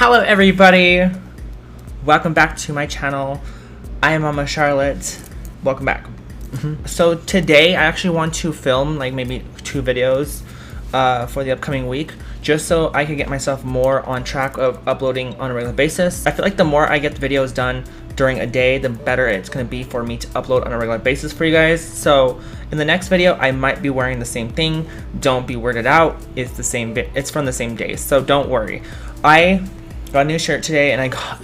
Hello everybody, welcome back to my channel. I am Mama Charlotte. Welcome back. So today I actually want to film like maybe 2 videos for the upcoming week, just so I can get myself more on track of uploading on a regular basis. I feel like the more I get the videos done during a day, the better it's going to be for me to upload on a regular basis for you guys. So in the next video I might be wearing the same thing. Don't be weirded out, it's the same it's from the same day, so don't worry. I got a new shirt today and I got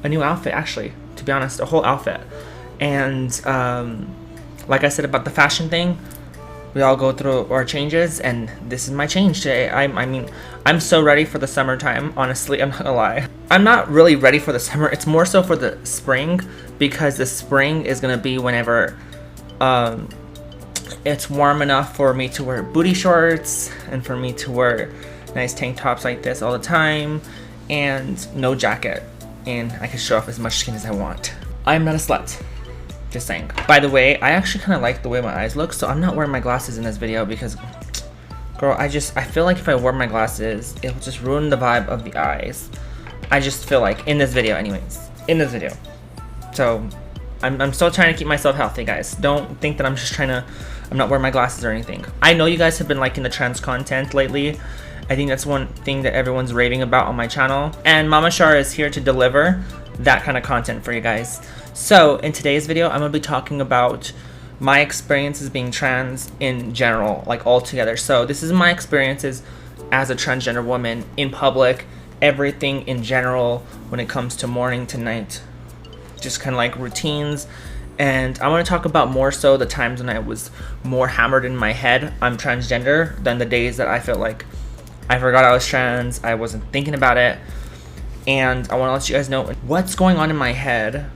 a new outfit, actually, to be honest, a whole outfit. And like I said about the fashion thing, we all go through our changes, and this is my change today. I mean, I'm so ready for the summertime, honestly, I'm not gonna lie. I'm not really ready for the summer, it's more so for the spring, because the spring is gonna be whenever it's warm enough for me to wear booty shorts and for me to wear nice tank tops like this all the time and no jacket, and I can show off as much skin as I want. I'm not a slut, just saying. By the way, I actually kind of like the way my eyes look, so I'm not wearing my glasses in this video because, girl, I feel like if I wear my glasses, it will just ruin the vibe of the eyes. I just feel like, in this video anyways, So, I'm still trying to keep myself healthy, guys. Don't think that I'm not wearing my glasses or anything. I know you guys have been liking the trans content lately. I think that's one thing that everyone's raving about on my channel. And Mama Char is here to deliver that kind of content for you guys. So in today's video, I'm going to be talking about my experiences being trans in general, like all together. So this is my experiences as a transgender woman in public, everything in general when it comes to morning to night, just kind of like routines. And I want to talk about more so the times when I was more hammered in my head I'm transgender than the days that I felt like I forgot I was trans, I wasn't thinking about it. And I want to let you guys know what's going on in my head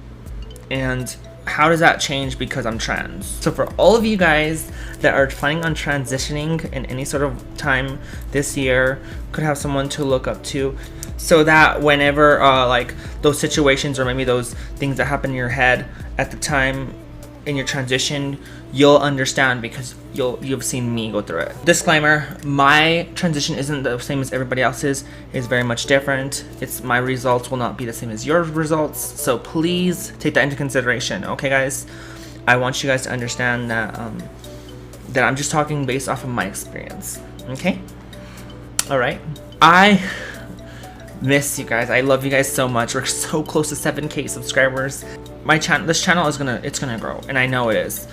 and how does that change because I'm trans. So for all of you guys that are planning on transitioning in any sort of time this year, could have someone to look up to, so that whenever like those situations or maybe those things that happen in your head at the time in your transition, you'll understand because you've seen me go through it. Disclaimer, my transition isn't the same as everybody else's. It's very much different. My results will not be the same as your results, so please take that into consideration, okay guys? I want you guys to understand that that I'm just talking based off of my experience, okay? Alright, I miss you guys. I love you guys so much. We're so close to 7K subscribers. This channel is gonna grow, and I know it is.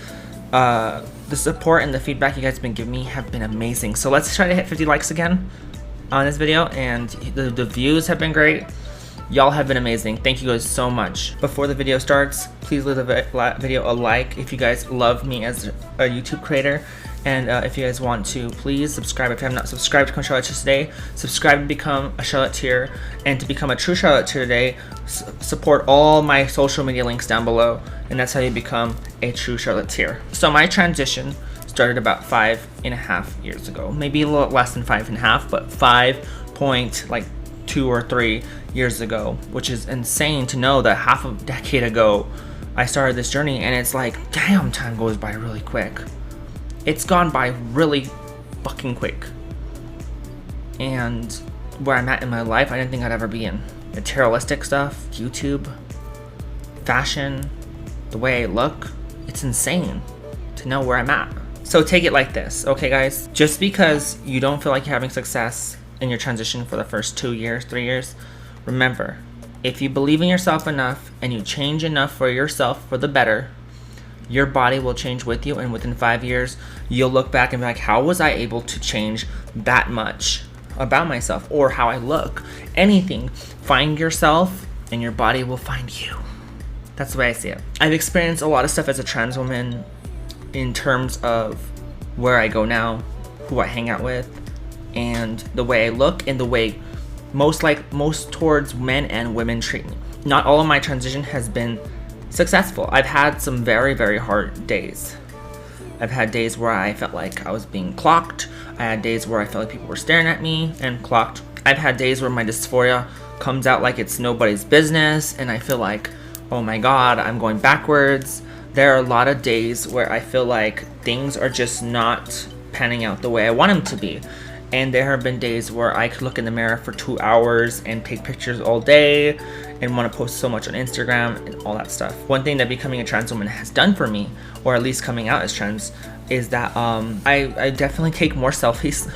The support and the feedback you guys have been giving me have been amazing. So let's try to hit 50 likes again on this video, and the views have been great. Y'all have been amazing. Thank you guys so much. Before the video starts, please leave the video a like if you guys love me as a YouTube creator. And if you guys want to, please subscribe. If you have not subscribed to Charoletteers today, subscribe to become a Charoletteer. And to become a true Charoletteer today, support all my social media links down below. And that's how you become a true Charoletteer. So my transition started about 5.5 years ago. Maybe a little less than 5.5, but 5.2 or 3 years ago. Which is insane to know that half a decade ago, I started this journey. And it's like, damn, time goes by really quick. It's gone by really fucking quick. And where I'm at in my life, I didn't think I'd ever be in. Materialistic stuff, YouTube, fashion, the way I look, it's insane to know where I'm at. So take it like this, okay guys? Just because you don't feel like you're having success in your transition for the first 2 years, 3 years, remember, if you believe in yourself enough and you change enough for yourself for the better, your body will change with you, and within 5 years, you'll look back and be like, how was I able to change that much about myself or how I look? Anything. Find yourself and your body will find you. That's the way I see it. I've experienced a lot of stuff as a trans woman in terms of where I go now, who I hang out with, and the way I look and the way most towards men and women treat me. Not all of my transition has been successful. I've had some very, very hard days. I've had days where I felt like I was being clocked. I had days where I felt like people were staring at me and clocked. I've had days where my dysphoria comes out like it's nobody's business and I feel like, oh my god, I'm going backwards. There are a lot of days where I feel like things are just not panning out the way I want them to be. And there have been days where I could look in the mirror for 2 hours and take pictures all day and want to post so much on Instagram and all that stuff. One thing that becoming a trans woman has done for me, or at least coming out as trans, is that I definitely take more selfies.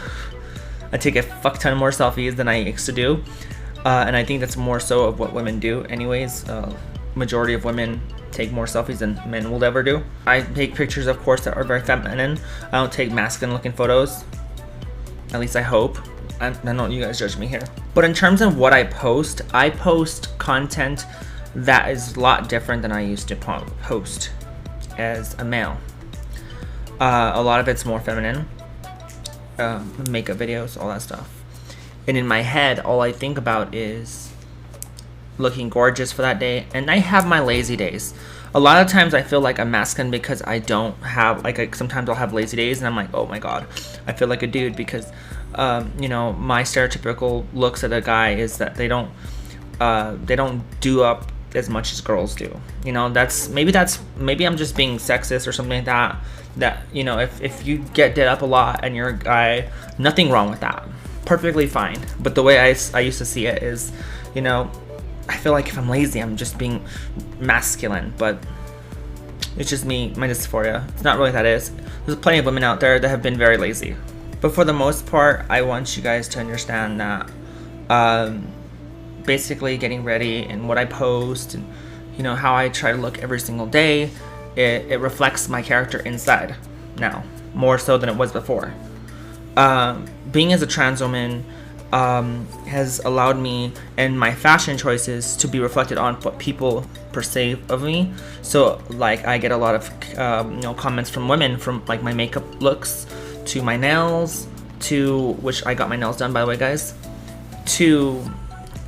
I take a fuck ton more selfies than I used to do. And I think that's more so of what women do anyways. Majority of women take more selfies than men will ever do. I take pictures, of course, that are very feminine. I don't take masculine looking photos. At least I hope. I don't know, you guys judge me here. But in terms of what I post content that is a lot different than I used to post as a male. A lot of it's more feminine. Makeup videos, all that stuff. And in my head, all I think about is looking gorgeous for that day. And I have my lazy days. A lot of times I feel like I'm masculine because I don't have, like, sometimes I'll have lazy days and I'm like, oh my god, I feel like a dude because, you know, my stereotypical looks at a guy is that they don't do up as much as girls do. You know, maybe I'm just being sexist or something like that. That, you know, if you get did up a lot and you're a guy, nothing wrong with that. Perfectly fine. But the way I used to see it is, you know, I feel like if I'm lazy, I'm just being masculine, but it's just me, my dysphoria. It's not really that is. There's plenty of women out there that have been very lazy. But for the most part, I want you guys to understand that basically getting ready and what I post and, you know, how I try to look every single day, it reflects my character inside now, more so than it was before. Being as a trans woman has allowed me and my fashion choices to be reflected on what people perceive of me. So like I get a lot of you know, comments from women, from like my makeup looks to my nails, to which I got my nails done, by the way, guys, to,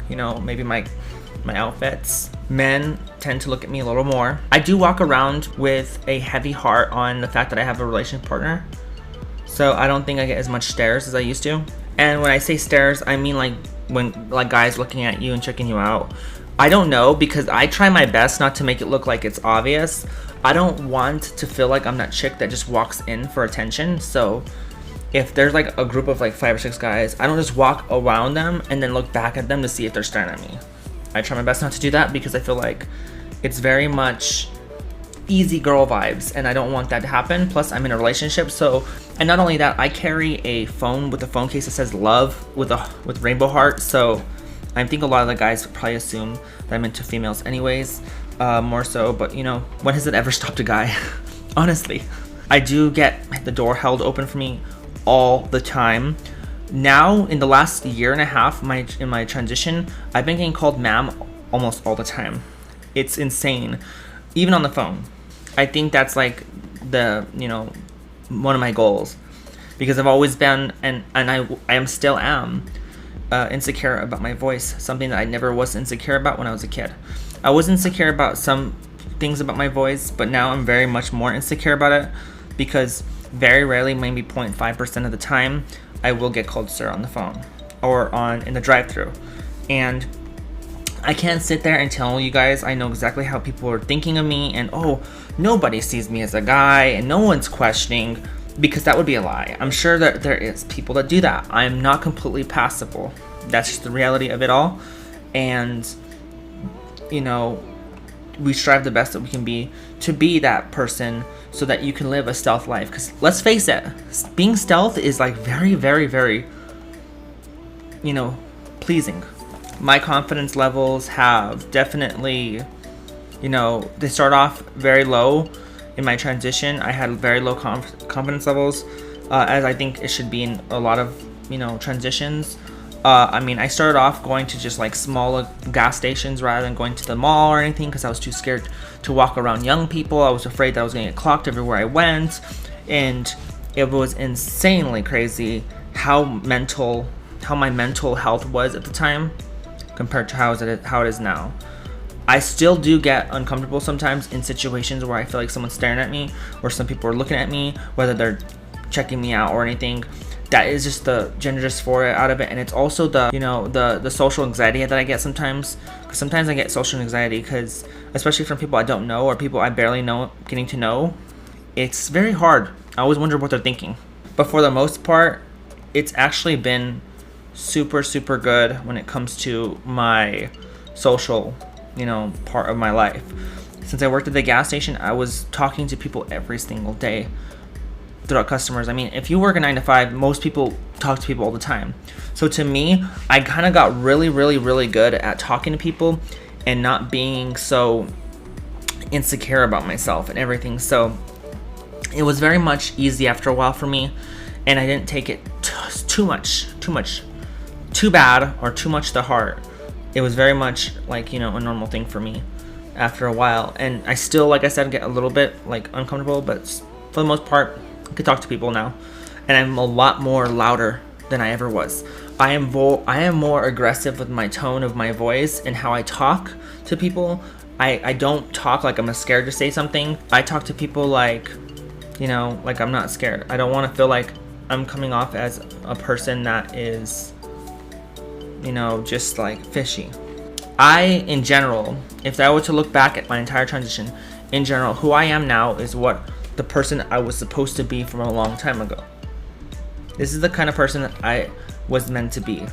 you know, maybe my outfits. Men tend to look at me a little more. I do walk around with a heavy heart on the fact that I have a relationship partner, so I don't think I get as much stares as I used to. And when I say stares, I mean like when like guys looking at you and checking you out. I don't know, because I try my best not to make it look like it's obvious. I don't want to feel like I'm that chick that just walks in for attention. So if there's like a group of like 5 or 6 guys, I don't just walk around them and then look back at them to see if they're staring at me. I try my best not to do that because I feel like it's very much easy girl vibes and I don't want that to happen. Plus I'm in a relationship, so, and not only that, I carry a phone with a phone case that says love with rainbow heart, so I think a lot of the guys would probably assume that I'm into females anyways, more so, but you know, when has it ever stopped a guy? Honestly. I do get the door held open for me all the time. Now, in the last year and a half, in my transition, I've been getting called ma'am almost all the time. It's insane, even on the phone. I think that's like the, you know, one of my goals, because I've always been, and I am still am, insecure about my voice, something that I never was insecure about when I was a kid. I was insecure about some things about my voice, but now I'm very much more insecure about it, because very rarely, maybe 0.5% of the time, I will get called sir on the phone or in the drive-thru, and I can't sit there and tell you guys I know exactly how people are thinking of me, and oh, nobody sees me as a guy and no one's questioning, because that would be a lie. I'm sure that there is people that do that. I am not completely passable. That's just the reality of it all, and you know, we strive the best that we can be to be that person so that you can live a stealth life. Because let's face it, being stealth is like very, very, very, you know, pleasing. My confidence levels have definitely, you know, they start off very low. In my transition, I had very low confidence levels, as I think it should be in a lot of, you know, transitions. I mean, I started off going to just like smaller gas stations rather than going to the mall or anything, because I was too scared to walk around young people. I was afraid that I was going to get clocked everywhere I went, and it was insanely crazy how my mental health was at the time compared to how it is now. I still do get uncomfortable sometimes in situations where I feel like someone's staring at me or some people are looking at me, whether they're checking me out or anything. That is just the gender dysphoria out of it, and it's also the, you know, the social anxiety that I get sometimes. Because sometimes I get social anxiety because, especially from people I don't know or people I barely know, getting to know, it's very hard. I always wonder what they're thinking. But for the most part, it's actually been super, super good when it comes to my social, part of my life. Since I worked at the gas station, I was talking to people every single day throughout customers. I mean, if you work a 9 to 5, most people talk to people all the time. So to me, I kind of got really, really, really good at talking to people and not being so insecure about myself and everything. So it was very much easy after a while for me, and I didn't take it too bad or too much to heart. It was very much like, a normal thing for me after a while. And I still, like I said, get a little bit like uncomfortable, but for the most part, I can talk to people now, and I'm a lot more louder than I ever was. I am more aggressive with my tone of my voice and how I talk to people. I don't talk like I'm scared to say something. I talk to people like, like I'm not scared. I don't want to feel like I'm coming off as a person that is, just like fishy. In general, if I were to look back at my entire transition, in general, who I am now is what the person I was supposed to be from a long time ago. This is the kind of person that I was meant to be,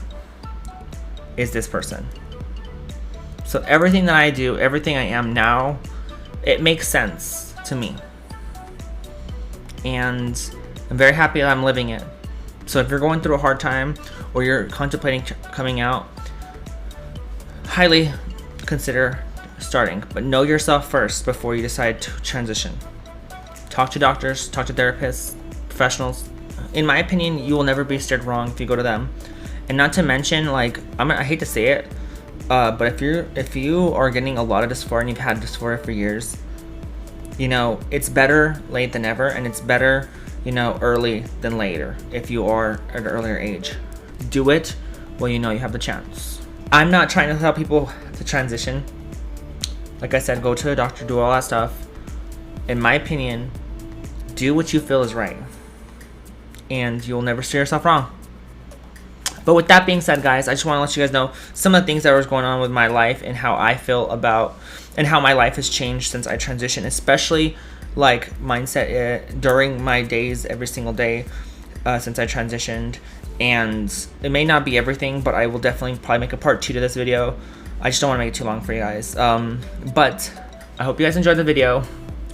is this person. So everything that I do, everything I am now, it makes sense to me. And I'm very happy that I'm living it. So if you're going through a hard time or you're contemplating coming out, highly consider starting. But know yourself first before you decide to transition. Talk to doctors, talk to therapists, professionals. In my opinion, you will never be steered wrong if you go to them. And not to mention, like, I hate to say it, but if you are getting a lot of dysphoria and you've had dysphoria for years, it's better late than never, and it's better, early than later if you are at an earlier age. Do it while you have the chance. I'm not trying to tell people to transition. Like I said, go to a doctor, do all that stuff. In my opinion, do what you feel is right, and you'll never steer yourself wrong. But with that being said, guys, I just want to let you guys know some of the things that was going on with my life and how I feel about and how my life has changed since I transitioned, especially like mindset during my days every single day since I transitioned. And it may not be everything, but I will definitely probably make a part 2 to this video. I just don't want to make it too long for you guys. But I hope you guys enjoyed the video.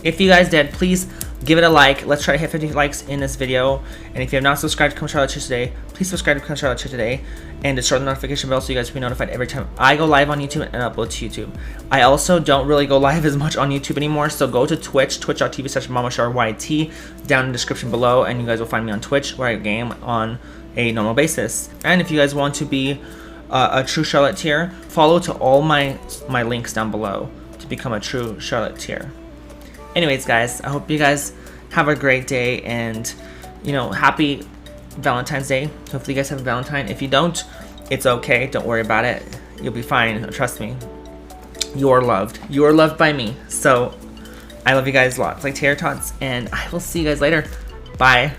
If you guys did, please give it a like. Let's try to hit 50 likes in this video. And if you have not subscribed to Charoletteers today, please subscribe to Charoletteers today and destroy the notification bell so you guys will be notified every time I go live on YouTube and upload to YouTube. I also don't really go live as much on YouTube anymore, so go to Twitch, twitch.tv/MamaSharYT down in the description below, and you guys will find me on Twitch where I game on a normal basis. And if you guys want to be a true Charoletteer, follow to all my links down below to become a true Charoletteer. Anyways, guys, I hope you guys have a great day, and happy Valentine's Day. Hopefully you guys have a Valentine. If you don't, it's okay. Don't worry about it. You'll be fine. Trust me. You are loved. You are loved by me. So I love you guys a lot. It's like tater tots, and I will see you guys later. Bye.